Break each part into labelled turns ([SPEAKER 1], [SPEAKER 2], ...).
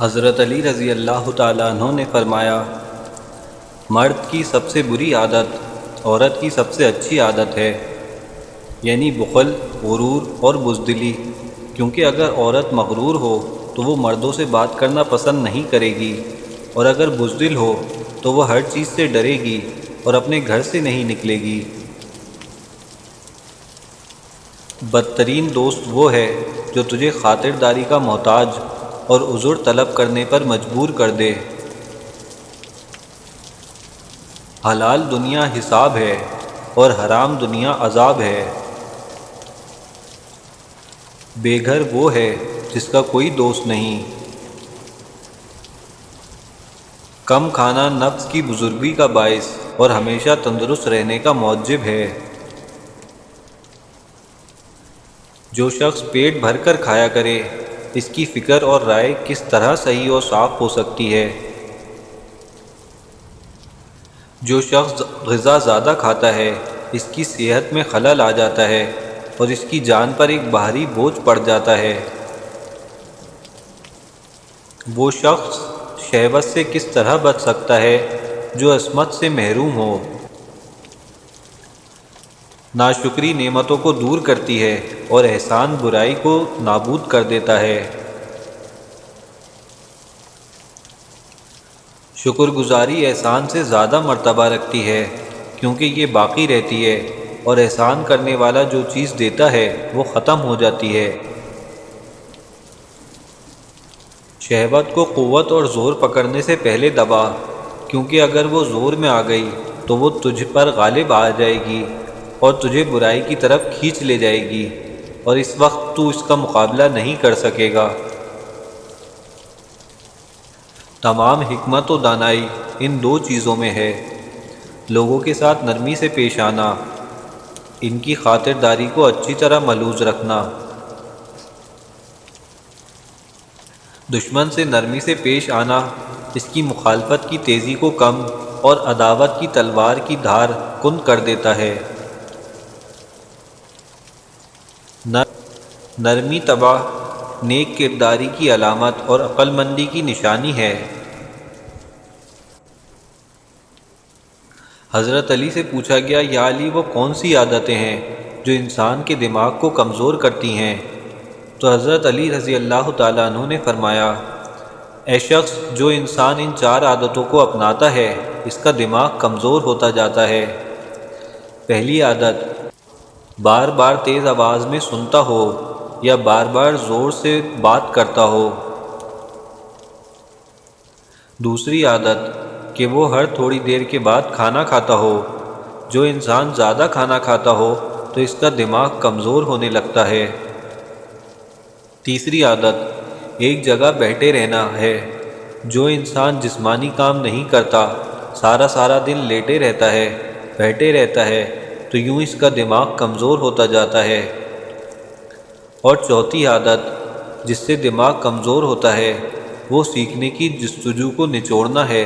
[SPEAKER 1] حضرت علی رضی اللہ تعالیٰ عنہ نے فرمایا، مرد کی سب سے بری عادت عورت کی سب سے اچھی عادت ہے، یعنی بخل، غرور اور بزدلی، کیونکہ اگر عورت مغرور ہو تو وہ مردوں سے بات کرنا پسند نہیں کرے گی، اور اگر بزدل ہو تو وہ ہر چیز سے ڈرے گی اور اپنے گھر سے نہیں نکلے گی۔ بدترین دوست وہ ہے جو تجھے خاطرداری کا محتاج اور عذر طلب کرنے پر مجبور کر دے۔ حلال دنیا حساب ہے اور حرام دنیا عذاب ہے۔ بے گھر وہ ہے جس کا کوئی دوست نہیں۔ کم کھانا نفس کی بزرگی کا باعث اور ہمیشہ تندرست رہنے کا موجب ہے۔ جو شخص پیٹ بھر کر کھایا کرے، اس کی فکر اور رائے کس طرح صحیح اور صاف ہو سکتی ہے۔ جو شخص غذا زیادہ کھاتا ہے، اس کی صحت میں خلل آ جاتا ہے اور اس کی جان پر ایک بھاری بوجھ پڑ جاتا ہے۔ وہ شخص شہوت سے کس طرح بچ سکتا ہے جو عصمت سے محروم ہو۔ ناشکری نعمتوں کو دور کرتی ہے اور احسان برائی کو نابود کر دیتا ہے۔ شکر گزاری احسان سے زیادہ مرتبہ رکھتی ہے، کیونکہ یہ باقی رہتی ہے، اور احسان کرنے والا جو چیز دیتا ہے وہ ختم ہو جاتی ہے۔ شہوت کو قوت اور زور پکڑنے سے پہلے دبا، کیونکہ اگر وہ زور میں آ گئی تو وہ تجھ پر غالب آ جائے گی اور تجھے برائی کی طرف کھینچ لے جائے گی، اور اس وقت تو اس کا مقابلہ نہیں کر سکے گا۔ تمام حکمت و دانائی ان دو چیزوں میں ہے: لوگوں کے ساتھ نرمی سے پیش آنا، ان کی خاطرداری کو اچھی طرح ملحوظ رکھنا۔ دشمن سے نرمی سے پیش آنا اس کی مخالفت کی تیزی کو کم اور عداوت کی تلوار کی دھار کند کر دیتا ہے۔ نرمی طبع نیک کرداری کی علامت اور عقل مندی کی نشانی ہے۔ حضرت علی سے پوچھا گیا، یا علی، وہ کون سی عادتیں ہیں جو انسان کے دماغ کو کمزور کرتی ہیں؟ تو حضرت علی رضی اللہ تعالیٰ عنہ نے فرمایا، اے شخص، جو انسان ان چار عادتوں کو اپناتا ہے اس کا دماغ کمزور ہوتا جاتا ہے۔ پہلی عادت، بار بار تیز آواز میں سنتا ہو یا بار بار زور سے بات کرتا ہو۔ دوسری عادت کہ وہ ہر تھوڑی دیر کے بعد کھانا کھاتا ہو۔ جو انسان زیادہ کھانا کھاتا ہو تو اس کا دماغ کمزور ہونے لگتا ہے۔ تیسری عادت ایک جگہ بیٹھے رہنا ہے۔ جو انسان جسمانی کام نہیں کرتا، سارا دن لیٹے رہتا ہے، بیٹھے رہتا ہے، تو یوں اس کا دماغ کمزور ہوتا جاتا ہے۔ اور چوتھی عادت جس سے دماغ کمزور ہوتا ہے وہ سیکھنے کی جستجو کو نچوڑنا ہے۔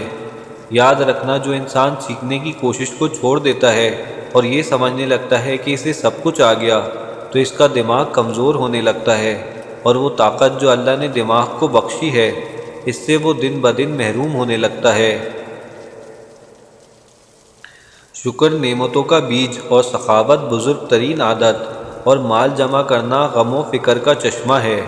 [SPEAKER 1] یاد رکھنا، جو انسان سیکھنے کی کوشش کو چھوڑ دیتا ہے اور یہ سمجھنے لگتا ہے کہ اسے سب کچھ آ گیا، تو اس کا دماغ کمزور ہونے لگتا ہے، اور وہ طاقت جو اللہ نے دماغ کو بخشی ہے اس سے وہ دن بدن محروم ہونے لگتا ہے۔ شکر نعمتوں کا بیج اور سخاوت بزرگ ترین عادت، اور مال جمع کرنا غم و فکر کا چشمہ ہے۔